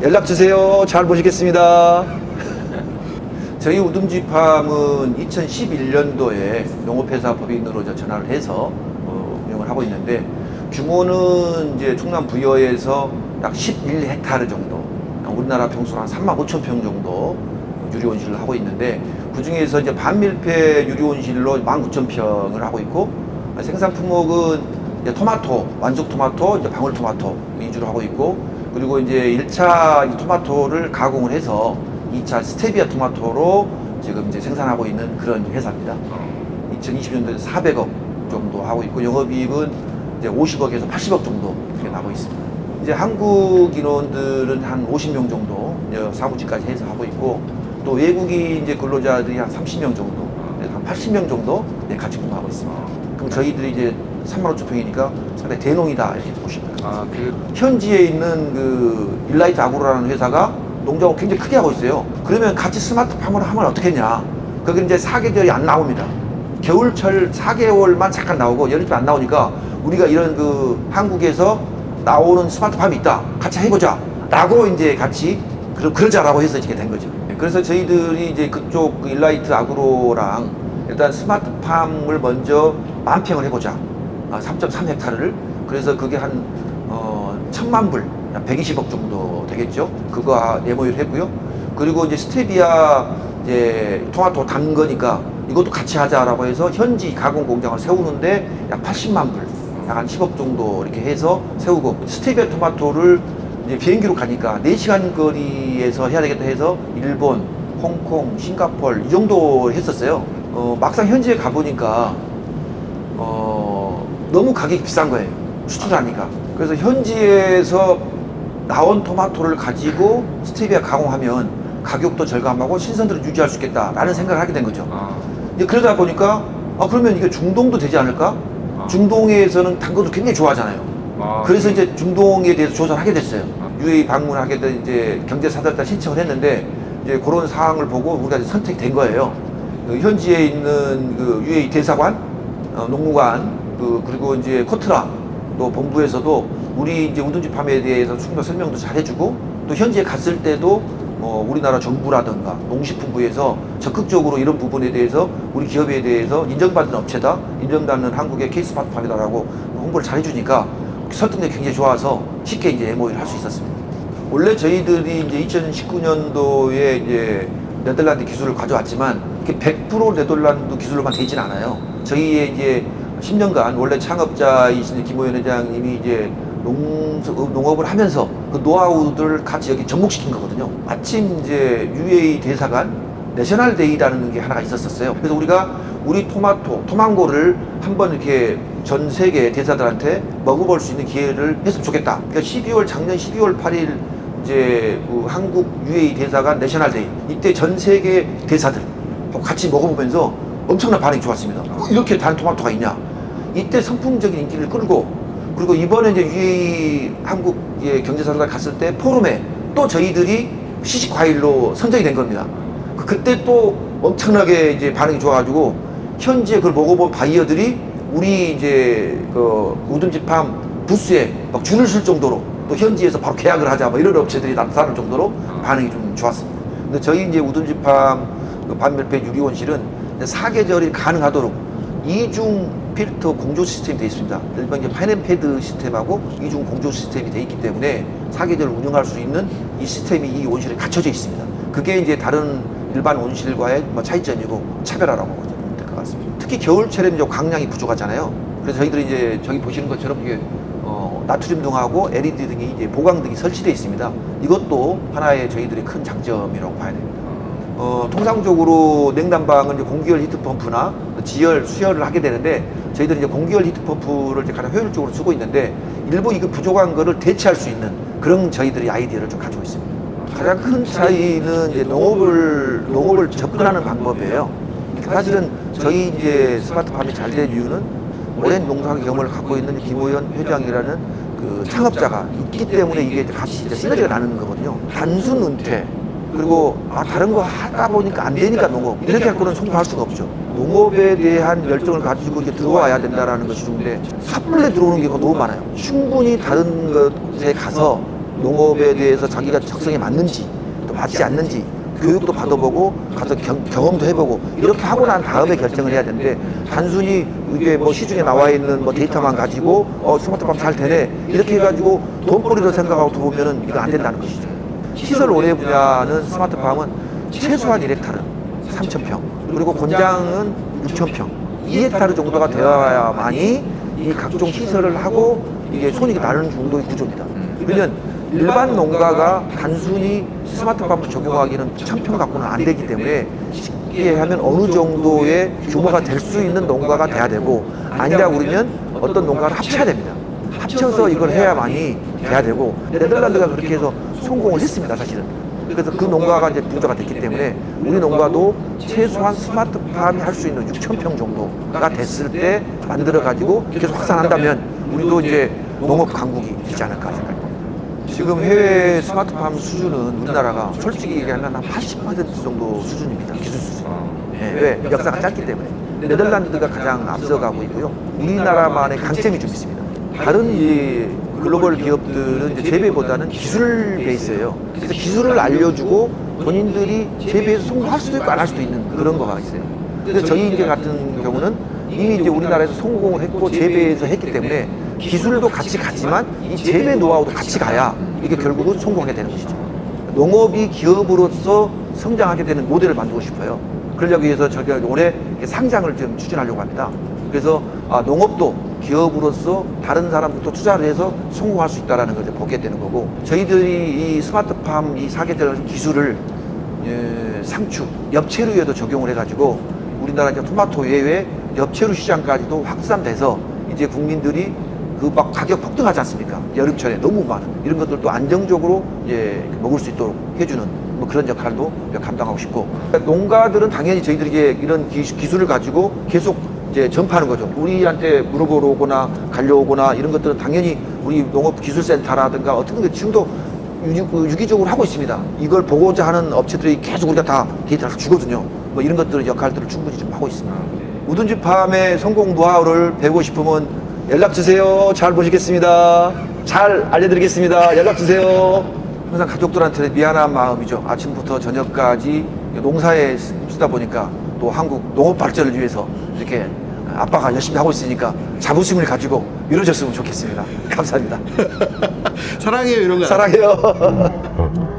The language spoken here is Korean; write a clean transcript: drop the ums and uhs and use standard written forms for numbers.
연락 주세요. 잘 보시겠습니다. 저희 우듬지팜은 2011년도에 농업회사 법인으로 전환을 해서 운영을 하고 있는데, 규모는 이제 충남 부여에서 약 11헥타르 정도, 우리나라 평수로 한 35,000평 정도 유리온실을 하고 있는데, 그 중에서 이제 반밀폐 유리온실로 19,000평을 하고 있고, 생산 품목은 이제 토마토, 완숙 토마토, 이제 방울토마토 위주로 하고 있고, 그리고 이제 1차 토마토를 가공을 해서 2차 스테비아 토마토로 지금 이제 생산하고 있는 그런 회사입니다. 2020년도에 400억 정도 하고 있고, 영업이익은 이제 50억에서 80억 정도 이렇게 나고 있습니다. 이제 한국 인원들은 한 50명 정도 사무직까지 해서 하고 있고, 또 외국인 이제 근로자들이 한 30명 정도, 한 80명 정도 같이 근무하고 있습니다. 그럼 저희들이 이제 35,000평이니까 상당히 대농이다 이렇게 보시면 됩니다. 현지에 있는 그 일라이트 아그로라는 회사가 농장을 굉장히 크게 하고 있어요. 그러면 같이 스마트팜을 하면 어떻겠냐? 거기 이제 사계절이 안 나옵니다. 겨울철 4개월만 잠깐 나오고 여름철 안 나오니까, 우리가 이런 그 한국에서 나오는 스마트팜이 있다, 같이 해보자 라고 이제 같이 그러자라고 해서 이렇게 된 거죠. 그래서 저희들이 이제 그쪽 그 일라이트 아그로랑 일단 스마트팜을 먼저 10,000평을 해보자, 3.3헥타르를. 그래서 그게 한 1,000만 불, 120억 정도 되겠죠. 그거 MOU를 했고요. 그리고 이제 스테비아 이제 토마토 단 거니까 이것도 같이 하자라고 해서 현지 가공 공장을 세우는데 약 80만 불, 약 한 10억 정도 이렇게 해서 세우고, 스테비아 토마토를 이제 비행기로 가니까 4시간 거리에서 해야 되겠다 해서 일본, 홍콩, 싱가포르 이 정도 했었어요. 막상 현지에 가보니까 너무 가격이 비싼 거예요, 수출하니까. 그래서 현지에서 나온 토마토를 가지고 스테비아 가공하면 가격도 절감하고 신선도를 유지할 수 있겠다라는 생각을 하게 된 거죠. 이제 그러다 보니까 그러면 이게 중동도 되지 않을까? 중동에서는 단 것도 굉장히 좋아하잖아요. 그래서 이제 중동에 대해서 조사를 하게 됐어요. UAE 방문하게 된 이제 경제사절단 신청을 했는데, 이제 그런 사항을 보고 우리가 이제 선택된 거예요. 현지에 있는 그 UAE 대사관, 농무관, 그리고 이제 코트라 또 본부에서도 우리 이제 우둔지팜에 대해서 충분히 설명도 잘 해주고, 또 현지에 갔을 때도 우리나라 정부라든가 농식품부에서 적극적으로 이런 부분에 대해서 우리 기업에 대해서 인정받는 업체다, 인정받는 한국의 K스마트팜이다라고 홍보를 잘 해주니까 설득력이 굉장히 좋아서 쉽게 이제 MOU를 할 수 있었습니다. 원래 저희들이 이제 2019년도에 이제 네덜란드 기술을 가져왔지만, 100% 네덜란드 기술로만 되진 않아요. 저희의 이제 10년간 원래 창업자이신 김호연 회장님이 이제 농업을 하면서 그 노하우들을 같이 여기 접목시킨 거거든요. 마침 이제 UAE 대사관 내셔널 데이라는 게 하나가 있었어요. 그래서 우리가 우리 토망고를 한번 이렇게 전 세계 대사들한테 먹어볼 수 있는 기회를 했으면 좋겠다. 그러니까 작년 12월 8일 이제 그 한국 UAE 대사관 내셔널 데이, 이때 전 세계 대사들 같이 먹어보면서 엄청난 반응이 좋았습니다. 이렇게 다른 토마토가 있냐? 이때 선풍적인 인기를 끌고, 그리고 이번에 이제 UAE 한국 경제사절단 갔을 때 포럼에 또 저희들이 시식 과일로 선정이 된 겁니다. 그때 또 엄청나게 이제 반응이 좋아가지고 현지에 그걸 먹어본 바이어들이 우리 이제 그 우둔지팜 부스에 막 줄을 쓸 정도로, 또 현지에서 바로 계약을 하자 뭐 이런 업체들이 나타날 정도로 반응이 좀 좋았습니다. 근데 저희 이제 우둔지팜 그 반밀폐 유리온실은 사계절이 가능하도록 이중 필터 공조 시스템이 되어 있습니다. 일반 이제 펜앤패드 시스템하고 이중 공조 시스템이 되어 있기 때문에 사계절을 운영할 수 있는 이 시스템이 이 온실에 갖춰져 있습니다. 그게 이제 다른 일반 온실과의 뭐 차이점이고 차별화라고 보면 될 것 같습니다. 특히 겨울철에는 이제 광량이 부족하잖아요. 그래서 저희들이 이제 저기 보시는 것처럼 이게 나트륨 등하고 LED 등이 이제 보강등이 설치되어 있습니다. 이것도 하나의 저희들의 큰 장점이라고 봐야 됩니다. 통상적으로 냉난방은 이제 공기열 히트펌프나 지열, 수열을 하게 되는데, 저희들은 이제 공기열 히트펌프를 이제 가장 효율적으로 쓰고 있는데, 일부 이거 부족한 거를 대체할 수 있는 그런 저희들이 아이디어를 좀 가지고 있습니다. 가장 큰 차이는 이제 농업을 접근하는 방법이에요. 사실은 저희 이제 스마트팜이 잘 된 이유는 오랜 농사 경험을 갖고 있는 김호연 회장이라는 그 창업자가 있기 때문에 이게 같이 이제 시너지가 나는 거거든요. 단순 은퇴, 그리고 다른 거 하다 보니까 안 되니까 농업, 이렇게 갖고는 성공할 수가 없죠. 농업에 대한 열정을 가지고 이렇게 들어와야 된다라는 것이 좋은데 섣불리 들어오는 경우가 너무 많아요. 충분히 다른 것에 가서 농업에 대해서 자기가 적성에 맞는지 또 맞지 않는지 교육도 받아보고 가서 경험도 해보고 이렇게 하고 난 다음에 결정을 해야 되는데 단순히 이게 뭐 시중에 나와 있는 뭐 데이터만 가지고 스마트팜 잘 되네 이렇게 해가지고 돈벌이로 생각하고 들어오면은 이거 안 된다는 것이죠. 시설 올해 분야는 스마트팜은 최소한 1헥타르 3,000평 그리고 곤장은 6,000평 2헥타르 정도가 되어야만이 이 각종 시설을 하고 이게 손익이 나는 정도의 구조입니다. 그러면 일반 농가가 단순히 스마트팜을 적용하기는 1,000평 갖고는 안 되기 때문에 쉽게 하면 어느 정도의 규모가 될 수 있는 농가가 돼야 되고 아니라 그러면 어떤 농가를 합쳐야 됩니다. 합쳐서 이걸 해야만이 돼야 되고 네덜란드가 그렇게 해서 성공을 했습니다, 사실은. 그래서 그 농가가 이제 부자가 됐기 때문에 우리 농가도 최소한 스마트팜이 할 수 있는 6,000평 정도가 됐을 때 만들어 가지고 계속 확산한다면 우리도 이제 농업 강국이 되지 않을까 생각합니다. 지금 해외 스마트팜 수준은 우리나라가 솔직히 얘기하면 한 80% 정도 수준입니다. 기술 수준. 왜? 역사가 짧기 때문에. 네덜란드가 가장 앞서가고 있고요. 우리나라만의 강점이 좀 있습니다. 다른 이 글로벌 기업들은 이제 재배보다는 기술 베이스예요. 그래서 기술을 알려주고 본인들이 재배에서 성공할 수도 있고 안 할 수도 있는 그런 거가 있어요. 근데 저희 이제 같은 경우는 이미 이제 우리나라에서 성공을 했고 재배에서 했기 때문에 기술도 같이 갔지만 이 재배 노하우도 같이 가야 이게 결국은 성공하게 되는 것이죠. 농업이 기업으로서 성장하게 되는 모델을 만들고 싶어요. 그러기 위해서 저희가 올해 상장을 좀 추진하려고 합니다. 그래서 농업도 기업으로서 다른 사람들도 투자를 해서 성공할 수 있다는 걸 보게 되는 거고 저희들이 이 스마트팜 이 사계절 기술을 상추, 엽채류에도 적용을 해가지고 우리나라 이제 토마토 외에 엽채류 시장까지도 확산돼서 이제 국민들이 그 막 가격 폭등하지 않습니까? 여름철에 너무 많은 이런 것들도 안정적으로 이제 먹을 수 있도록 해주는 뭐 그런 역할도 감당하고 싶고 농가들은 당연히 저희들에게 이런 기술을 가지고 계속 이제 전파하는 거죠. 우리한테 물어보러 오거나 갈려오거나 이런 것들은 당연히 우리 농업기술센터라든가 어떤 게 지금도 유기적으로 하고 있습니다. 이걸 보고자 하는 업체들이 계속 우리가 다 데이터를 주거든요. 뭐 이런 것들의 역할들을 충분히 좀 하고 있습니다. 우둔지 팜의 성공 노하우를 배우고 싶으면 연락 주세요. 잘 보시겠습니다. 잘 알려드리겠습니다. 연락 주세요. 항상 가족들한테 미안한 마음이죠. 아침부터 저녁까지 농사에 쓰다 보니까 또 한국 농업 발전을 위해서 이렇게 아빠가 열심히 하고 있으니까 자부심을 가지고 밀어줬으면 좋겠습니다. 감사합니다. 사랑해요 이런 거. 사랑해요.